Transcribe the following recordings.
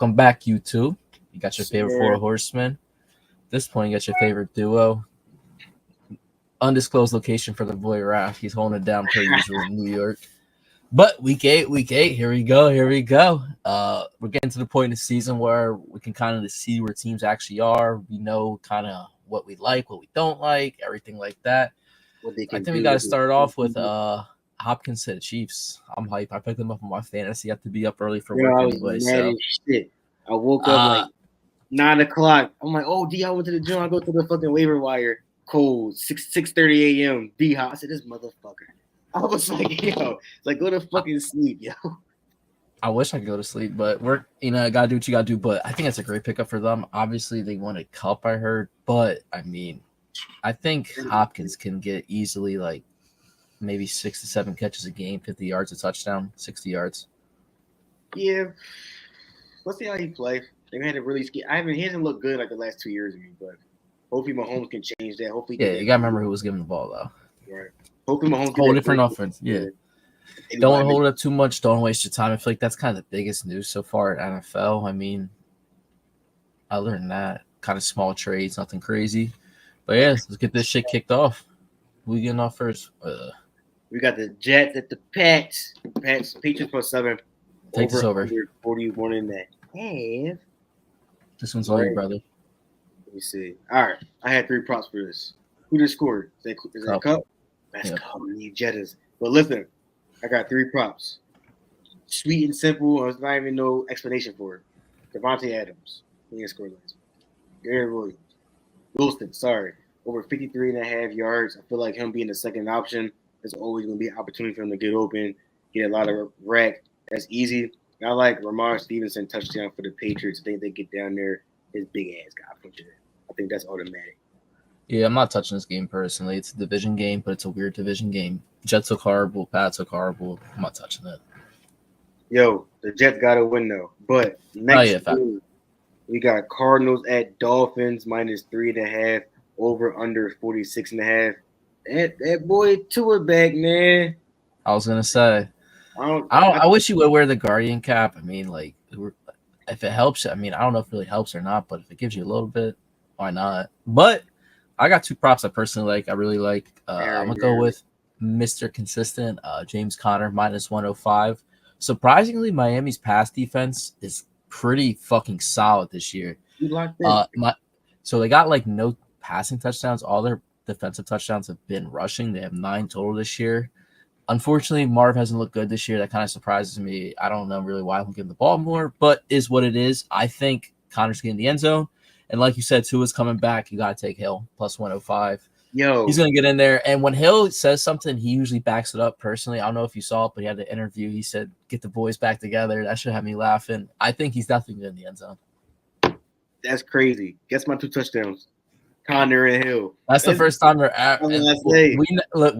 Welcome back, YouTube. You got your favorite Sure. four horsemen. At this point, you got your favorite duo. Undisclosed location for the boy Raph. He's holding it down per usual in New York. But week eight, here we go. We're getting to the point in the season where we can kind of see where teams actually are. We know kind of what we like, what we don't like, everything like that. What they I can think we do. got to start off with Hopkins to the Chiefs. I'm hype. I picked them up on my fantasy. I have to be up early for Yo, work I was anyway. mad So as shit. I woke up like 9 o'clock. I'm like, oh, D, I went to the gym. I go to the fucking waiver wire. Cold, 6:30 a.m. D hot. I said, this motherfucker. I was like, yo, it's like go to fucking sleep, yo. I wish I could go to sleep, but work, gotta do what you gotta do. But I think it's a great pickup for them. Obviously, they won a cup, I heard, but I mean, I think Hopkins can get easily like maybe 6 to 7 catches a game, 50 yards, a touchdown, 60 yards. Yeah. Let's see how he plays. They had to really he hasn't looked good like the last 2 years of me, but hopefully Mahomes can change that. Hopefully you gotta remember who was giving the ball though. Right. Hopefully Mahomes whole different offense. Yeah. Maybe Don't hold it up too much. Don't waste your time. I feel like that's kind of the biggest news so far at NFL. I mean, other than that, kind of small trades, nothing crazy. But yeah, let's get this shit kicked off. Who we getting off first? We got the Jets at the Pats. Patriots plus 7. Take this over. 41 in that half. This one's all you, brother. Let me see. All right. I had 3 props for this. Who just scored? Is that Cup? That's Cup. I need Jettas. But listen, I got 3 props. Sweet and simple. There's not even no explanation for it. Devontae Adams. He didn't score last. Gary Williams. Wilson, sorry. Over 53.5 yards. I feel like him being the second option, there's always going to be an opportunity for him to get open, get a lot of rack. That's easy. And I like Ramon Stevenson touchdown for the Patriots. I think they get down there. His big ass guy punches it. I think that's automatic. Yeah, I'm not touching this game personally. It's a division game, but it's a weird division game. Jets look horrible. Pats look horrible. I'm not touching it. Yo, the Jets got to win though. But next game, we got Cardinals at Dolphins minus 3.5, over under 46.5. That boy Tua back, man. I was gonna say, I wish you would wear the Guardian cap. I mean, like, if it helps, I mean, I don't know if it really helps or not, but if it gives you a little bit, why not? But I got 2 props I personally like. I really like. I'm gonna go with Mr. Consistent, James Conner minus 105. Surprisingly, Miami's pass defense is pretty fucking solid this year. So they got like no passing touchdowns. All their defensive touchdowns have been rushing. They have 9 total this year. Unfortunately, Marv hasn't looked good this year. That kind of surprises me. I don't know really why I'm giving the ball more, but is what it is. I think Connor's getting the end zone. And like you said, Tua's coming back. You got to take Hill plus 105. Yo, he's going to get in there. And when Hill says something, he usually backs it up personally. I don't know if you saw it, but he had an interview. He said, get the boys back together. That should have me laughing. I think he's definitely in the end zone. That's crazy. Guess my 2 touchdowns. Connor and Hill. That's the first time they're at.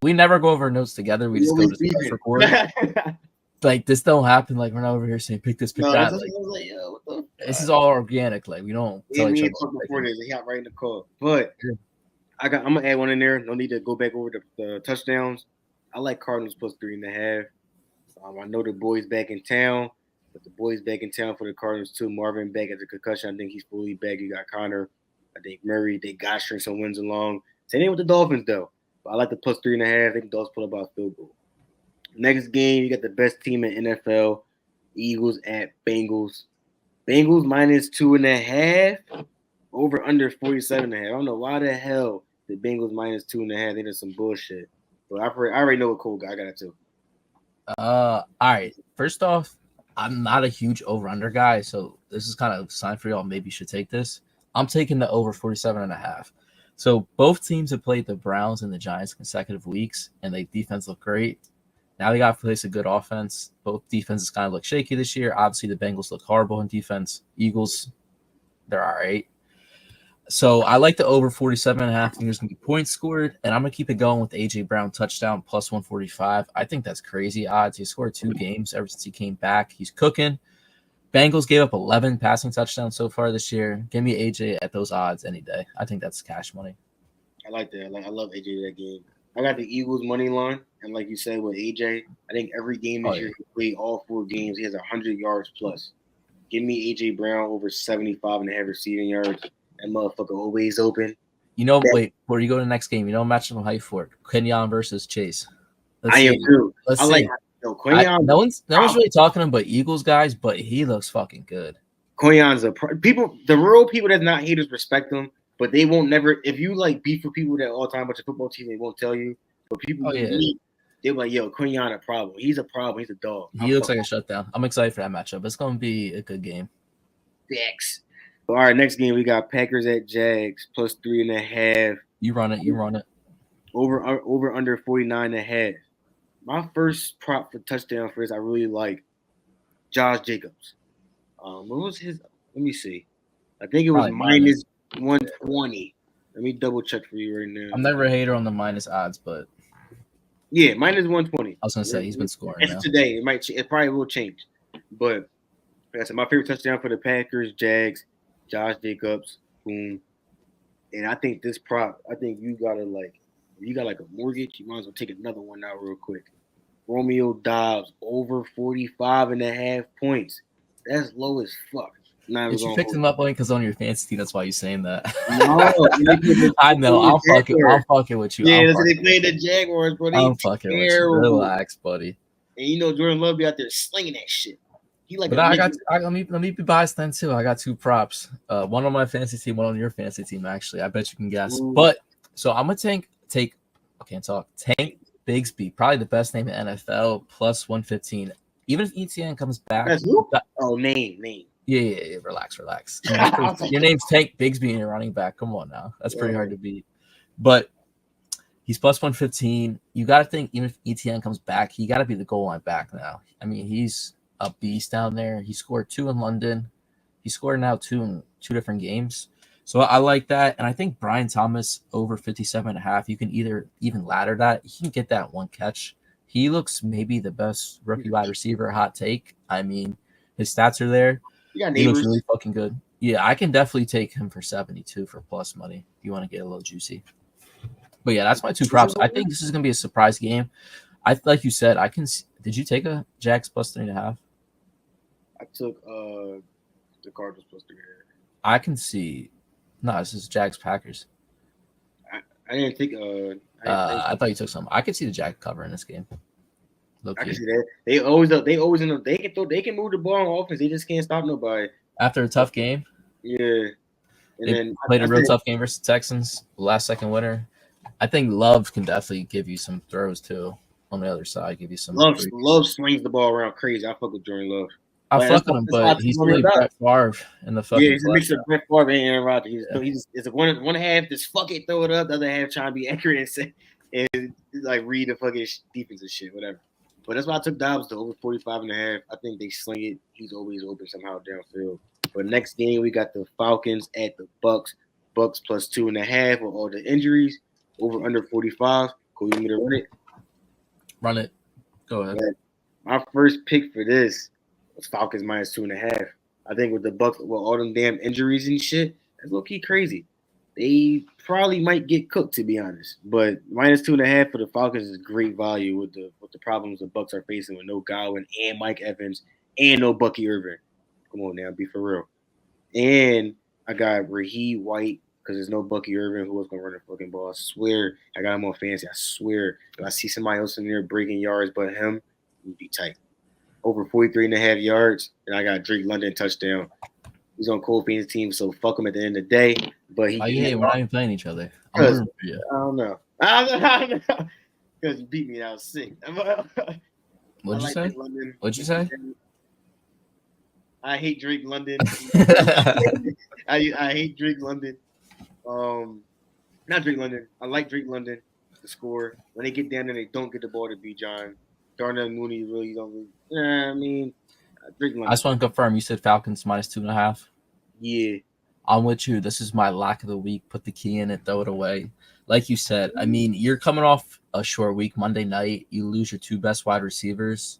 We never go over notes together. We just go to the record. Like, this don't happen. Like, we're not over here saying pick this, pick that. Like, this is all organic. Like, we don't tell each other. Before this, he got right in the call. But I'm gonna add one in there. No need to go back over the touchdowns. I like Cardinals plus 3.5. I know the boys back in town, but the boys back in town for the Cardinals too. Marvin back at the concussion. I think he's fully back. You got Connor. I think Murray. They got string some wins along. Same thing with the Dolphins though. But I like the plus 3.5. I think the Dolphins put about a field goal. Next game, you got the best team in NFL. Eagles at Bengals. Bengals minus 2.5. Over under 47.5. I don't know why the hell the Bengals minus 2.5. They did some bullshit. But I already know what Cole got. I got it too. All right. First off, I'm not a huge over-under guy, so this is kind of a sign for y'all. Maybe you should take this. I'm taking the over 47.5. So both teams have played the Browns and the Giants consecutive weeks, and their defense look great. Now they got to place a good offense. Both defenses kind of look shaky this year. Obviously, the Bengals look horrible in defense. Eagles, they're all right. So I like the over 47.5. I think there's going to be points scored, and I'm going to keep it going with A.J. Brown touchdown plus 145. I think that's crazy odds. He scored 2 games ever since he came back. He's cooking. Bengals gave up 11 passing touchdowns so far this year. Give me A.J. at those odds any day. I think that's cash money. I like that. I love A.J. that game. I got the Eagles money line, and like you said with A.J., I think every game this year he played all 4 games. He has 100 yards plus. Give me A.J. Brown over 75.5 receiving yards. That motherfucker always open. You know, wait, before you go to the next game, you know, match I'm hyped for Kenyon versus Chase. I am too. Let's I see. like Kenyon. No one's really talking about Eagles guys, but he looks fucking good. Kenyon's the real people that's not haters respect him, but they won't never. If you like beef for people that all the time watch a football team, they won't tell you. But people meet, they're like, "Yo, Kenyon a problem. He's a problem. He's a dog." He looks like a shutdown. I'm excited for that matchup. It's gonna be a good game. Thanks. All right, next game we got Packers at Jags plus 3.5. You run it. Over under 49.5. My first prop for touchdown for this, I really like Josh Jacobs. What was his? Let me see. I think it was minus 120. Let me double check for you right now. I'm never a hater on the minus odds, but yeah, minus 120. I was gonna say he's been scoring. It's today. It probably will change. But like I said, my favorite touchdown for the Packers, Jags, Josh Jacobs, boom. And I think this prop, I think you got like a mortgage, you might as well take another one out real quick. Romeo Dobbs over 45.5 points. That's low as fuck. Did you pick him up because on your fantasy team? That's why you're saying that. No, I know. I'm fucking with you. Yeah, they played the Jaguars, bro. I'm fucking with you. Relax, buddy. And you know Jordan Love be out there slinging that shit. Let me be biased then too. I got two props. One on my fantasy team, one on your fantasy team. Actually, I bet you can guess. Ooh. But so I'm gonna take. I can't talk. Tank Bigsby, probably the best name in NFL, plus 115. Even if ETN comes back. That's who? Oh, name. Yeah. Relax. Your name's Tank Bigsby and you're running back. Come on now. That's pretty hard to beat. But he's plus 115. You got to think, even if ETN comes back, he got to be the goal line back now. I mean, he's a beast down there. He scored 2 in London. He scored now 2 in 2 different games. So I like that. And I think Brian Thomas over 57.5. You can even ladder that. He can get that one catch. He looks maybe the best rookie wide receiver. Hot take. I mean, his stats are there. He looks really fucking good. Yeah, I can definitely take him for 72 for plus money if you want to get a little juicy. But yeah, that's my two props. I think this is gonna be a surprise game. Like you said, I can. Did you take a Jags plus 3.5? I took the Cardinals plus 3.5. I can see. No, this is Jags Packers. I didn't think. I thought you took some. I could see the Jags cover in this game. I can see that. They always they can move the ball on offense. They just can't stop nobody. After a tough game. Yeah. And then played a real tough game versus the Texans, last second winner. I think Love can definitely give you some throws too on the other side. Give you some. Love swings the ball around crazy. I fuck with Jordan Love. I fuck with him, but he's really Brett Favre in the fucking. Yeah, he's a mix of Brett Favre and Aaron Rodgers. It's one half just fuck it, throw it up. The other half trying to be accurate and say and like read the fucking defense and shit, whatever. But that's why I took Dobbs to over 45.5. I think they sling it. He's always open somehow downfield. But next game we got the Falcons at the Bucks. Bucks plus 2.5 with all the injuries. Over under 45. Cool, you want me to run it? Run it. Go ahead. My first pick for this was Falcons minus 2.5. I think with the Bucks, with all them damn injuries and shit, that's low-key crazy. They probably might get cooked, to be honest. But minus 2.5 for the Falcons is great value with the problems the Bucks are facing with no Godwin and Mike Evans and no Bucky Irvin. Come on now, be for real. And I got Raheem White because there's no Bucky Irvin who was going to run the fucking ball. I swear I got him on fantasy. I swear if I see somebody else in there breaking yards but him, he'd be tight. Over 43.5 yards, and I got Drake London touchdown. He's on Cole Payne's team, so fuck him at the end of the day. But we're not even playing each other. I don't know. Because you beat me and I was sick. What'd you say? What'd you say? I hate Drake London. I hate Drake London. Not Drake London. I like Drake London to score. When they get down there, they don't get the ball to beat John. Darnell Mooney really don't. I mean, Drake London. I just want to confirm. You said Falcons minus 2.5. Yeah. I'm with you. This is my lack of the week. Put the key in it, throw it away. Like you said, I mean, you're coming off a short week, Monday night. You lose your 2 best wide receivers.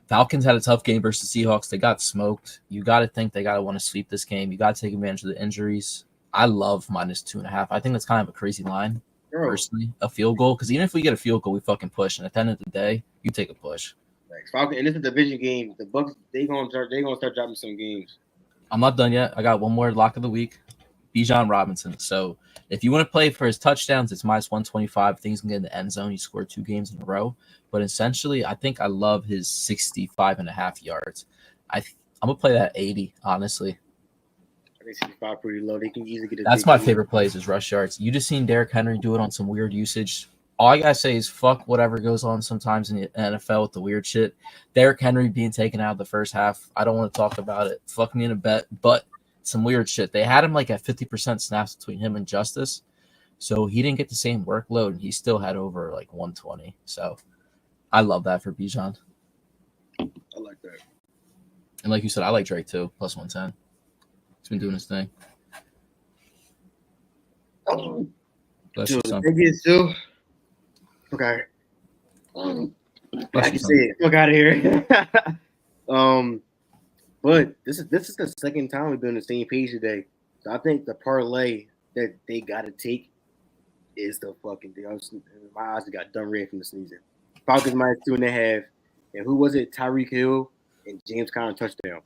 Falcons had a tough game versus Seahawks. They got smoked. You got to think they got to want to sweep this game. You got to take advantage of the injuries. I love minus 2.5. I think that's kind of a crazy line, personally. A field goal, because even if we get a field goal, we fucking push. And at the end of the day, you take a push. Falcon, and it's a division game. The Bucks they gonna start dropping some games. I'm not done yet. I got one more lock of the week. Bijan Robinson. So if you want to play for his touchdowns, it's minus 125. Things can get in the end zone. He scored 2 games in a row. But essentially, I think I love his 65.5 yards. I'm going to play that 80, honestly. I think 65 pretty low. They can easily get it. That's my favorite plays is rush yards. You just seen Derrick Henry do it on some weird usage. All I got to say is fuck whatever goes on sometimes in the NFL with the weird shit. Derrick Henry being taken out of the first half, I don't want to talk about it. Fuck me in a bet, but some weird shit. They had him like at 50% snaps between him and Justice, so he didn't get the same workload, and he still had over like 120. So I love that for Bijan. I like that. And like you said, I like Drake too, plus 110. He's been doing his thing. Dude, the thing is too. Okay. I can say it. Fuck out of here. But this is the second time we've been on the same page today. So I think the parlay that they gotta take is the fucking thing. My eyes got done red from the season. Falcons minus 2.5. And who was it? Tyreek Hill and James Conner touchdown.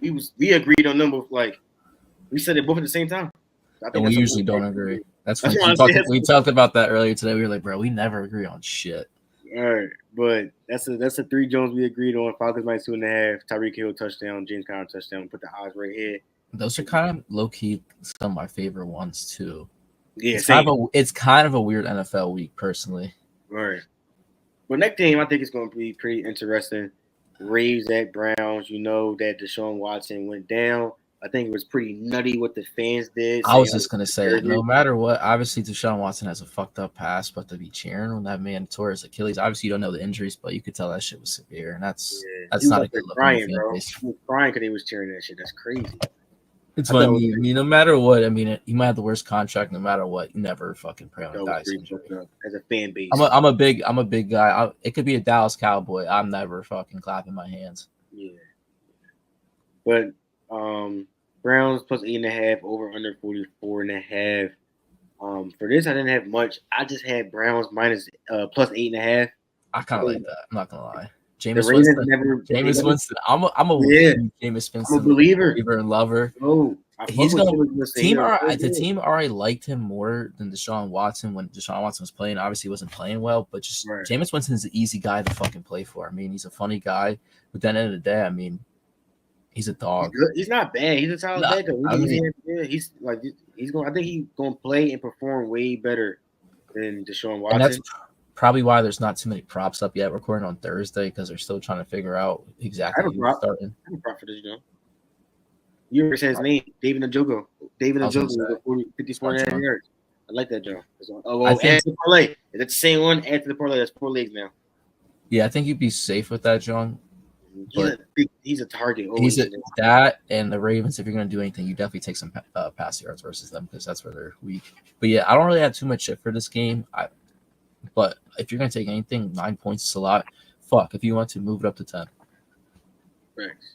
We agreed on them like we said it both at the same time. So and we usually don't agree. That's funny. We talked about that earlier today. We were like, bro, we never agree on shit. All right, but that's the 3 Jones we agreed on. Falcons minus 2.5. Tyreek Hill touchdown. James Conner touchdown. Put the odds right here. Those are kind of low key some of my favorite ones too. Yeah, it's kind of a weird NFL week personally. Right. But next game, I think it's going to be pretty interesting. Ravens at Browns. You know that Deshaun Watson went down. I think it was pretty nutty what the fans did. I was just going to say, no matter what, obviously Deshaun Watson has a fucked up past, but to be cheering when that man tore his Achilles, obviously you don't know the injuries, but you could tell that shit was severe, and that's not a good look. Crying, bro. He was crying because he was cheering that shit. That's crazy. It's funny. I mean, no matter what, I mean, you might have the worst contract. No matter what, you never fucking pray on a guy's injury. As a fan base, I'm a big guy. It could be a Dallas Cowboy. I'm never fucking clapping my hands. Yeah. But Browns plus 8.5, over under 44.5. For this, I didn't have much. I just had Browns minus plus 8.5. I kind of like that. I'm not gonna lie. Jameis Winston. I'm a Jameis Winston. I'm a believer and lover. Oh, he's going. The team already liked him more than Deshaun Watson when Deshaun Watson was playing. Obviously, he wasn't playing well, but just Jameis Winston's an easy guy to fucking play for. I mean, he's a funny guy, but then at the end of the day, I mean, he's a dog. He's not bad. He's a solid back. He's going. I think he's going to play and perform way better than Deshaun Watson. And that's probably why there's not too many props up yet. Recording on Thursday because they're still trying to figure out exactly who's starting. I have a prop for this, Joe. You ever said his name? David Njoku. David Njoku, 54.5 yards. I like that, Joe. Add to the parlay. Is that the same one? Add to the parlay. That's 4 legs now. Yeah, I think you'd be safe with that, John. He's a target. That and the Ravens. If you're going to do anything, you definitely take some pass yards versus them because that's where they're weak. But yeah, I don't really have too much shit for this game. But if you're going to take anything, 9 points is a lot. Fuck, if you want to move it up to 10. Thanks.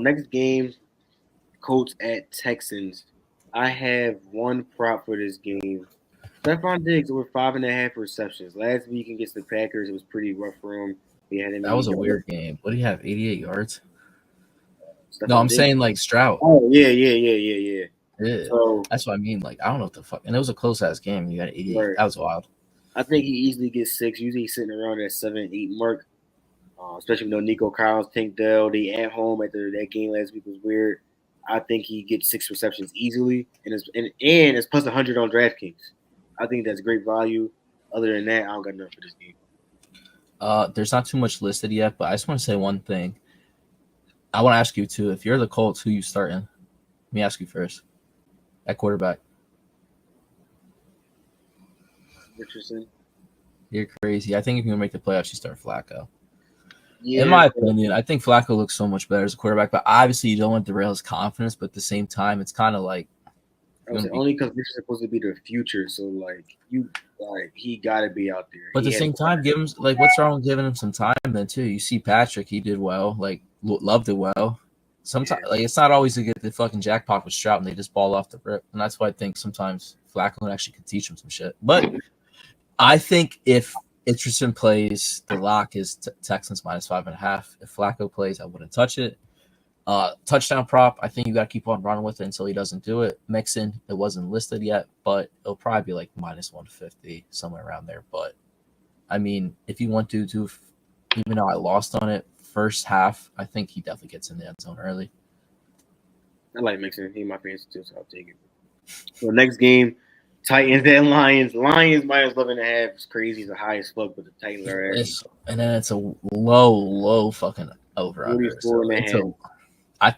Next game, Colts at Texans. I have one prop for this game. Stephon Diggs over 5.5 receptions. Last week against the Packers, it was pretty rough for him. That was a weird game. What do you have, 88 yards? No, I'm saying like Stroud. Oh, yeah. So, that's what I mean. Like, I don't know what the fuck. And it was a close-ass game. You got 88. Right. That was wild. I think he easily gets 6. Usually he's sitting around that 7-8 mark. Especially when Nico Collins, Tank Dell, they at home after that game last week was weird. I think he gets 6 receptions easily, and it's plus 100 on DraftKings. I think that's great value. Other than that, I don't got enough for this game. There's not too much listed yet, but I just want to say one thing. I want to ask you too. If you're the Colts, who you starting? Let me ask you first. At quarterback. Richardson. You're crazy. I think if you're gonna make the playoffs, you start Flacco. Yeah, in my opinion, I think Flacco looks so much better as a quarterback, but obviously you don't want to derail his confidence. But at the same time, it's kind of like only because this is supposed to be the future, so he got to be out there. But at the same time, give him what's wrong with giving him some time then too? You see Patrick, he did well, loved it well. Sometimes it's not always to get the fucking jackpot with Stroud and they just ball off the rip, and that's why I think sometimes Flacco actually could teach him some shit. But I think if Richardson plays, the lock is Texans -5.5. If Flacco plays, I wouldn't touch it. Touchdown prop, I think you got to keep on running with it until he doesn't do it. Mixon, it wasn't listed yet, but it'll probably be like -150, somewhere around there. But I mean, if you want to even though I lost on it first half, I think he definitely gets in the end zone early. I like Mixon. He's my fantasy too, so I'll take it. So next game, Titans and Lions. Lions -11.5 is crazy. It's the highest fuck, but the Titans are at. And then it's a low fucking over under. So I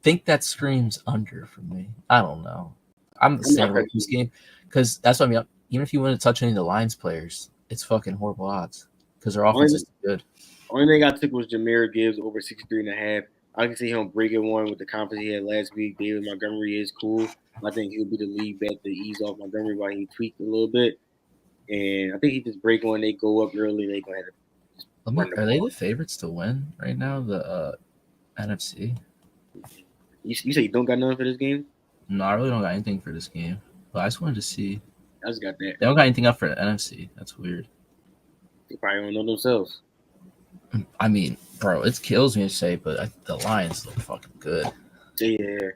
think that screams under for me. I don't know. I'm the same with this game because that's what I mean. Even if you want to touch any of the Lions players, it's fucking horrible odds because their offense is good. Only thing I took was Jahmyr Gibbs over 63.5. I can see him breaking one with the confidence he had last week. David Montgomery is cool. I think he'll be the lead back to ease off Montgomery while he tweaked a little bit. And I think he just break one. They go up early. They go ahead. Are they the favorites to win right now? The NFC. You say you don't got nothing for this game? No, I really don't got anything for this game. But I just wanted to see. I just got that. They don't got anything up for the NFC. That's weird. They probably don't know themselves. I mean, bro, it kills me to say, but the Lions look fucking good. Yeah.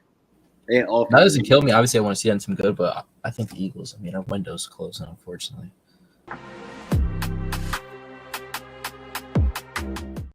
That doesn't kill me. Obviously, I want to see them some good, but I think the Eagles, I mean, our window's closing, unfortunately.